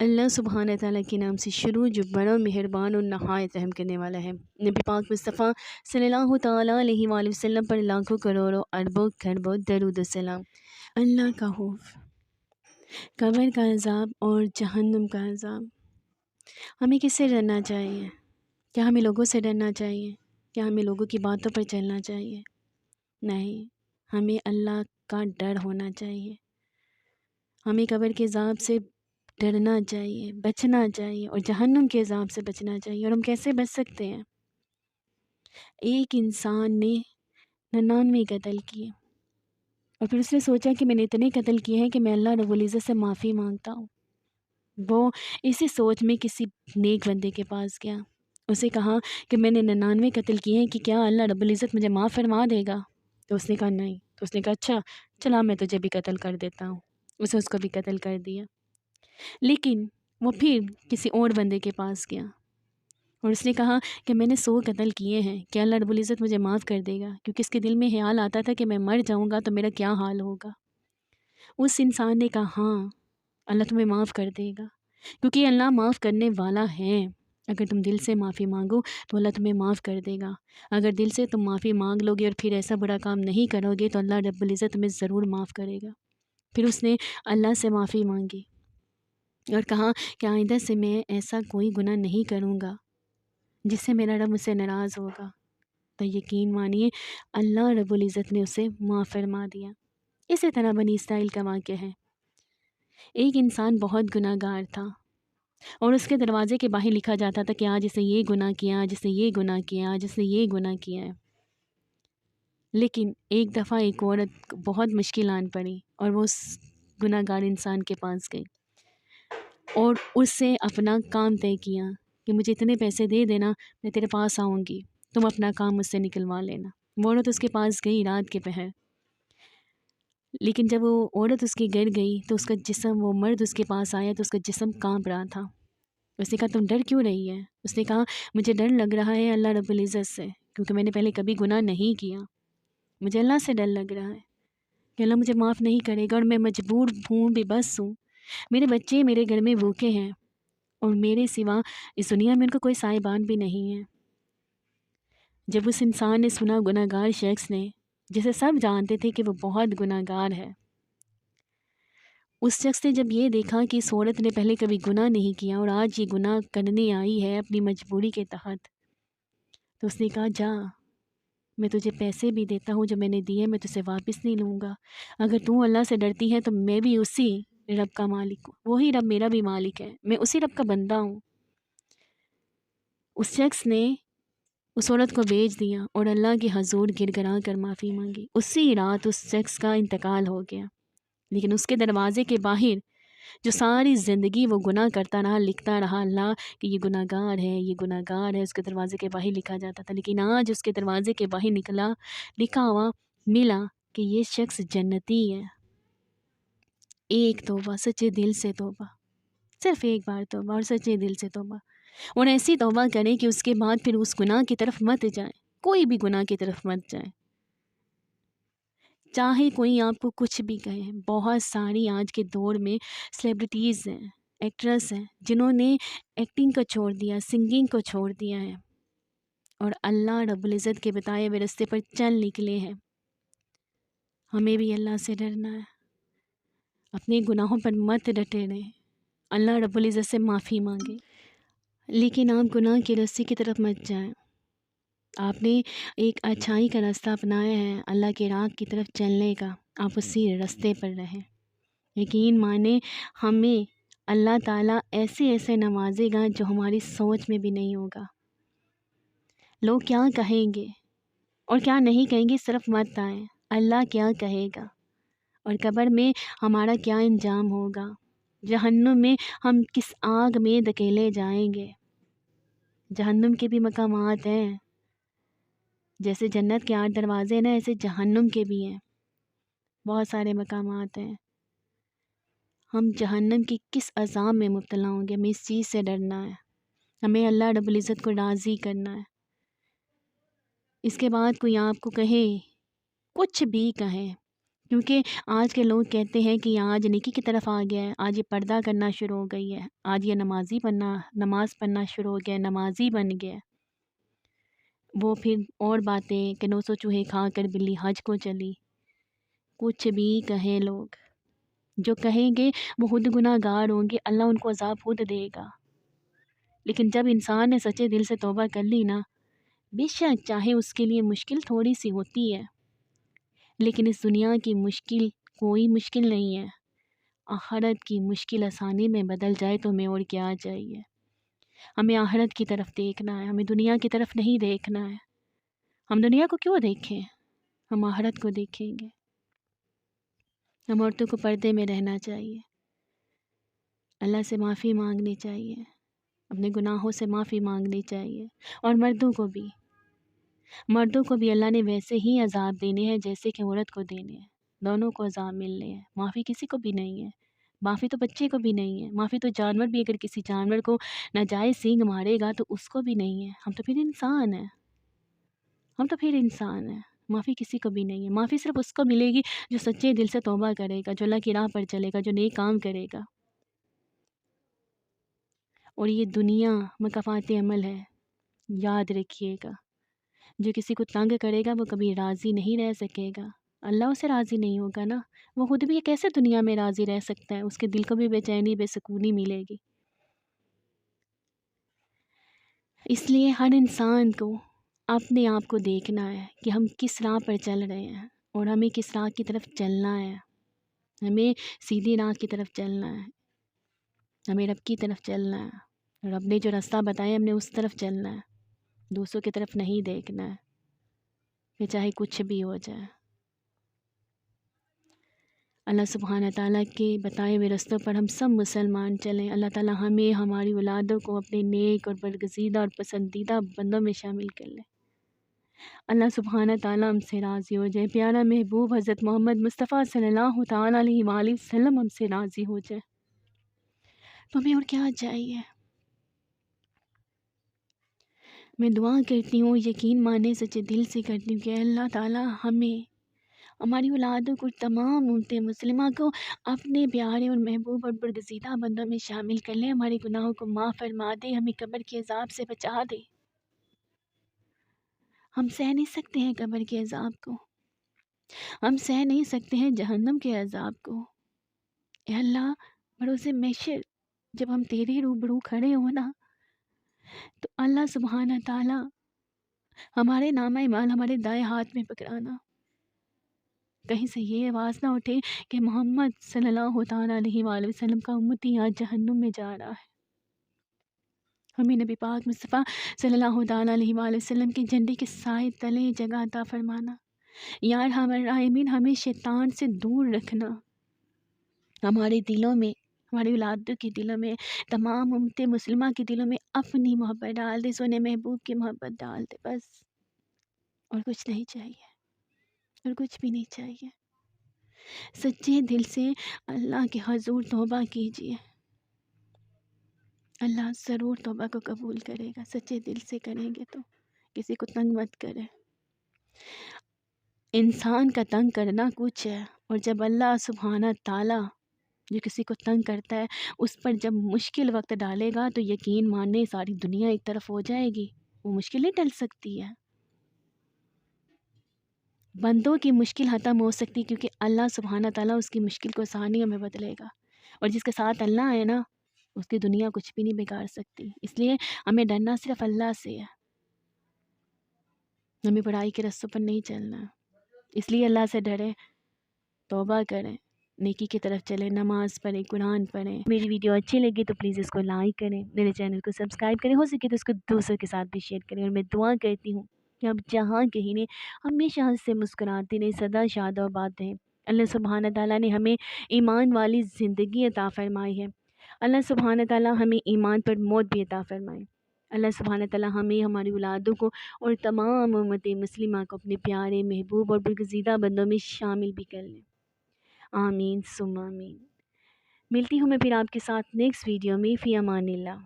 اللہ سبحانہ تعالیٰ کے نام سے شروع جو بڑا مہربان اور نہایت رحم کرنے والا ہے۔ نبی پاک مصطفیٰ صلی اللہ تعالیٰ علیہ وآلہ وسلم پر لاکھوں کروڑوں اربوں کھربوں درود و سلام۔ اللہ کا خوف، قبر کا عذاب اور جہنم کا عذاب۔ ہمیں کس سے ڈرنا چاہیے؟ کیا ہمیں لوگوں سے ڈرنا چاہیے؟ کیا ہمیں لوگوں کی باتوں پر چلنا چاہیے؟ نہیں، ہمیں اللہ کا ڈر ہونا چاہیے۔ ہمیں قبر کے عذاب سے ڈرنا چاہیے، بچنا چاہیے، اور جہنم کے عذاب سے بچنا چاہیے۔ اور ہم کیسے بچ سکتے ہیں؟ ایک انسان نے 99 قتل کیے، اور پھر اس نے سوچا کہ میں نے اتنے قتل کیے ہیں کہ میں اللہ رب العزت سے معافی مانگتا ہوں۔ وہ اسی سوچ میں کسی نیک بندے کے پاس گیا، اسے کہا کہ میں نے 99 قتل کیے ہیں کہ کیا اللہ رب العزت مجھے معاف فرما دے گا؟ تو اس نے کہا نہیں۔ تو اس نے کہا اچھا چلا میں تجھے بھی قتل کر دیتا ہوں۔ اسے اس کو بھی قتل کر دیا۔ لیکن وہ پھر کسی اور بندے کے پاس گیا اور اس نے کہا کہ میں نے 100 قتل کیے ہیں، کیا اللہ رب العزت مجھے معاف کر دے گا؟ کیونکہ اس کے دل میں خیال آتا تھا کہ میں مر جاؤں گا تو میرا کیا حال ہوگا۔ اس انسان نے کہا ہاں اللہ تمہیں معاف کر دے گا، کیونکہ اللہ معاف کرنے والا ہے۔ اگر تم دل سے معافی مانگو تو اللہ تمہیں معاف کر دے گا۔ اگر دل سے تم معافی مانگ لو گے اور پھر ایسا برا کام نہیں کرو گے تو اللہ رب العزت تمہیں ضرور معاف کرے گا۔ پھر اس نے اللہ سے معافی مانگی اور کہا کہ آئندہ سے میں ایسا کوئی گناہ نہیں کروں گا جس سے میرا رب مجھ سے ناراض ہوگا۔ تو یقین مانیے اللہ رب العزت نے اسے معاف فرما دیا۔ اسی طرح بنی اسرائیل کا واقعہ ہے۔ ایک انسان بہت گناہ گار تھا اور اس کے دروازے کے باہر لکھا جاتا تھا کہ آج اس نے یہ گناہ کیا، آج اس نے یہ گناہ کیا، آج اس نے یہ گناہ کیا ہے۔ لیکن ایک دفعہ ایک عورت بہت مشکل آن پڑی اور وہ اس گناہ گار انسان کے پاس گئی اور اس سے اپنا کام طے کیا کہ مجھے اتنے پیسے دے دینا، میں تیرے پاس آؤں گی، تم اپنا کام مجھ سے نکلوا لینا۔ وہ عورت اس کے پاس گئی رات کے پہر، لیکن جب وہ عورت اس کے گھر گئی تو اس کا جسم، وہ مرد اس کے پاس آیا تو اس کا جسم کانپ رہا تھا۔ اس نے کہا تم ڈر کیوں رہی ہے؟ اس نے کہا مجھے ڈر لگ رہا ہے اللہ رب العزت سے، کیونکہ میں نے پہلے کبھی گناہ نہیں کیا۔ مجھے اللہ سے ڈر لگ رہا ہے کہ اللہ مجھے معاف نہیں کرے گا، اور میں مجبور ہوں، بے بس ہوں۔ میرے بچے میرے گھر میں بھوکے ہیں اور میرے سوا اس دنیا میں ان کو کوئی سائبان بھی نہیں ہے۔ جب اس انسان نے سنا، گناہ گار شخص نے، جسے سب جانتے تھے کہ وہ بہت گناہ گار ہے، اس شخص نے جب یہ دیکھا کہ اس عورت نے پہلے کبھی گناہ نہیں کیا اور آج یہ گناہ کرنے آئی ہے اپنی مجبوری کے تحت، تو اس نے کہا جا، میں تجھے پیسے بھی دیتا ہوں جو میں نے دیے، میں تجھے واپس نہیں لوں گا۔ اگر تو اللہ سے ڈرتی ہے تو میں بھی اسی رب کا مالک ہوں، وہی رب میرا بھی مالک ہے، میں اسی رب کا بندہ ہوں۔ اس شخص نے اس عورت کو بھیج دیا اور اللہ کے حضور گر گرا کر معافی مانگی۔ اسی رات اس شخص کا انتقال ہو گیا، لیکن اس کے دروازے کے باہر جو ساری زندگی وہ گناہ کرتا رہا، لکھتا رہا اللہ کہ یہ گناہ گار ہے، یہ گناہ گار ہے، اس کے دروازے کے باہر لکھا جاتا تھا، لیکن آج اس کے دروازے کے باہر لکھا ہوا ملا کہ یہ شخص جنتی ہے۔ ایک توبہ، سچے دل سے توبہ، صرف ایک بار توبہ اور سچے دل سے توبہ، اور ایسی توبہ کریں کہ اس کے بعد پھر اس گناہ کی طرف مت جائیں، کوئی بھی گناہ کی طرف مت جائیں، چاہے کوئی آپ کو کچھ بھی کہے۔ بہت ساری آج کے دور میں سیلیبریٹیز ہیں، ایکٹریس ہیں، جنہوں نے ایکٹنگ کو چھوڑ دیا، سنگنگ کو چھوڑ دیا ہے اور اللہ رب العزت کے بتائے ہوئے راستے پر چل نکلے ہیں۔ ہمیں بھی اللہ سے ڈرنا ہے، اپنے گناہوں پر مت ڈٹے رہیں، اللہ رب العزت سے معافی مانگیں، لیکن آپ گناہ کی رستے کی طرف مت جائیں۔ آپ نے ایک اچھائی کا راستہ اپنایا ہے، اللہ کے راہ کی طرف چلنے کا، آپ اسی راستے پر رہیں۔ یقین مانیں ہمیں اللہ تعالیٰ ایسے ایسے نوازے گا جو ہماری سوچ میں بھی نہیں ہوگا۔ لوگ کیا کہیں گے اور کیا نہیں کہیں گے صرف مت آئیں، اللہ کیا کہے گا، اور قبر میں ہمارا کیا انجام ہوگا، جہنم میں ہم کس آگ میں دھکیلے جائیں گے۔ جہنم کے بھی مقامات ہیں، جیسے جنت کے 8 دروازے ہیں نا، ایسے جہنم کے بھی ہیں، بہت سارے مقامات ہیں۔ ہم جہنم کی کس عذاب میں مبتلا ہوں گے، ہمیں اس چیز سے ڈرنا ہے، ہمیں اللہ رب العزت کو راضی کرنا ہے۔ اس کے بعد کوئی آپ کو کہے، کچھ بھی کہے کیونکہ آج کے لوگ کہتے ہیں کہ آج نیکی کی طرف آ گیا ہے، آج یہ پردہ کرنا شروع ہو گئی ہے، آج یہ نماز پڑھنا شروع ہو گیا ہے، نمازی بن گیا ہے۔ وہ پھر اور باتیں کہ 900 چوہے کھا کر بلی حج کو چلی۔ کچھ بھی کہیں لوگ، جو کہیں گے وہ خود گناہ گار ہوں گے، اللہ ان کو عذاب خود دے گا۔ لیکن جب انسان نے سچے دل سے توبہ کر لی نا، بے شک چاہے اس کے لیے مشکل تھوڑی سی ہوتی ہے، لیکن اس دنیا کی مشکل کوئی مشکل نہیں ہے۔ آخرت کی مشکل آسانی میں بدل جائے تو ہمیں اور کیا چاہیے۔ ہمیں آخرت کی طرف دیکھنا ہے، ہمیں دنیا کی طرف نہیں دیکھنا ہے۔ ہم دنیا کو کیوں دیکھیں؟ ہم آخرت کو دیکھیں گے۔ ہم عورتوں کو پردے میں رہنا چاہیے، اللہ سے معافی مانگنی چاہیے، اپنے گناہوں سے معافی مانگنی چاہیے۔ اور مردوں کو بھی اللہ نے ویسے ہی عذاب دینے ہیں جیسے کہ عورت کو دینے ہیں، دونوں کو عذاب ملنے ہیں۔ معافی کسی کو بھی نہیں ہے، معافی تو بچے کو بھی نہیں ہے، معافی تو جانور بھی اگر کسی جانور کو ناجائز سینگ مارے گا تو اس کو بھی نہیں ہے۔ ہم تو پھر انسان ہیں، معافی کسی کو بھی نہیں ہے۔ معافی صرف اس کو ملے گی جو سچے دل سے توبہ کرے گا، جو اللہ کی راہ پر چلے گا، جو نیک کام کرے گا۔ اور یہ دنیا مکافات عمل ہے، یاد رکھیے گا۔ جو کسی کو تنگ کرے گا وہ کبھی راضی نہیں رہ سکے گا، اللہ اسے راضی نہیں ہوگا نا، وہ خود بھی کیسے دنیا میں راضی رہ سکتا ہے؟ اس کے دل کو بھی بے چینی بے سکونی ملے گی۔ اس لیے ہر انسان کو اپنے آپ کو دیکھنا ہے کہ ہم کس راہ پر چل رہے ہیں اور ہمیں کس راہ کی طرف چلنا ہے۔ ہمیں سیدھی راہ کی طرف چلنا ہے، ہمیں رب کی طرف چلنا ہے، رب نے جو راستہ بتایا ہم نے اس طرف چلنا ہے، دوسروں کی طرف نہیں دیکھنا ہے کہ چاہے کچھ بھی ہو جائے۔ اللہ سبحانہ تعالیٰ کے بتائے ہوئے رستوں پر ہم سب مسلمان چلیں۔ اللہ تعالیٰ ہمیں ہماری اولادوں کو اپنے نیک اور برگزیدہ اور پسندیدہ بندوں میں شامل کر لے۔ اللہ سبحانہ تعالیٰ ہم سے راضی ہو جائے، پیارا محبوب حضرت محمد مصطفیٰ صلی اللہ تعالیٰ علیہ وآلہ وسلم ہم سے راضی ہو جائے، تو ہمیں اور کیا چاہیے؟ میں دعا کرتی ہوں، یقین مانے سچے دل سے کرتی ہوں کہ اللہ تعالیٰ ہمیں، ہماری اولادوں کو، تمام امت مسلمہ کو اپنے پیارے اور محبوب اور برگزیدہ بندوں میں شامل کر لے، ہمارے گناہوں کو معاف فرما دے، ہمیں قبر کے عذاب سے بچا دے۔ ہم سہ نہیں سکتے ہیں قبر کے عذاب کو، ہم سہ نہیں سکتے ہیں جہنم کے عذاب کو۔ اے اللہ، بروز محشر جب ہم تیرے روبرو کھڑے ہو نا، تو اللہ سبحانہ تعالیٰ ہمارے نامہ اعمال ہمارے دائیں ہاتھ میں پکڑانا، کہیں سے یہ آواز نہ اٹھے کہ محمد صلی اللہ تعالیٰ علیہ وآلہ وسلم کا امتی آج جہنم میں جا رہا ہے۔ ہمیں نبی پاک مصطفیٰ صلی اللہ تعالیٰ علیہ وآلہ وسلم کے جھنڈے کے سائے تلے جگہ عطا فرمانا۔ یا ارحم الراحمین، ہمیں شیطان سے دور رکھنا، ہمارے دلوں میں، ہماری اولادوں کے دلوں میں، تمام امت مسلمہ کے دلوں میں اپنی محبت ڈال دے، سونے محبوب کی محبت ڈال دے، بس اور کچھ نہیں چاہیے، اور کچھ بھی نہیں چاہیے۔ سچے دل سے اللہ کے حضور توبہ کیجیے، اللہ ضرور توبہ کو قبول کرے گا۔ سچے دل سے کریں گے تو کسی کو تنگ مت کرے۔ انسان کا تنگ کرنا کچھ ہے، اور جب اللہ سبحانہ تعالیٰ جو کسی کو تنگ کرتا ہے اس پر جب مشکل وقت ڈالے گا تو یقین ماننے ساری دنیا ایک طرف ہو جائے گی، وہ مشکل نہیں ٹل سکتی ہے۔ بندوں کی مشکل ختم ہو سکتی کیونکہ اللہ سبحانہ تعالیٰ اس کی مشکل کو آسانیوں میں بدلے گا، اور جس کے ساتھ اللہ ہے نا، اس کی دنیا کچھ بھی نہیں بگاڑ سکتی۔ اس لیے ہمیں ڈرنا صرف اللہ سے ہے، ہمیں برائی کے رستوں پر نہیں چلنا۔ اس لیے اللہ سے ڈریں، توبہ کریں، نیکی کی طرف چلیں، نماز پڑھیں، قرآن پڑھیں۔ میری ویڈیو اچھی لگی تو پلیز اس کو لائک کریں، میرے چینل کو سبسکرائب کریں، ہو سکے تو اس کو دوسروں کے ساتھ بھی شیئر کریں۔ اور میں دعا کرتی ہوں کہ آپ جہاں کہیں نے ہمیشہ ہنس سے مسکراتے رہیں، سدا شاد و آباد رہیں۔ اللہ سبحانہ تعالیٰ نے ہمیں ایمان والی زندگی عطا فرمائی ہے، اللہ سبحانہ تعالیٰ ہمیں ایمان پر موت بھی عطا فرمائے۔ اللہ سبحانہ تعالیٰ ہمیں، ہماری اولادوں کو اور تمام امت مسلمہ کو اپنے پیارے محبوب اور برگزیدہ بندوں میں شامل بھی کر لیں۔ آمین ثم آمین۔ ملتی ہوں میں پھر آپ کے ساتھ نیکسٹ ویڈیو میں، فی امان اللہ۔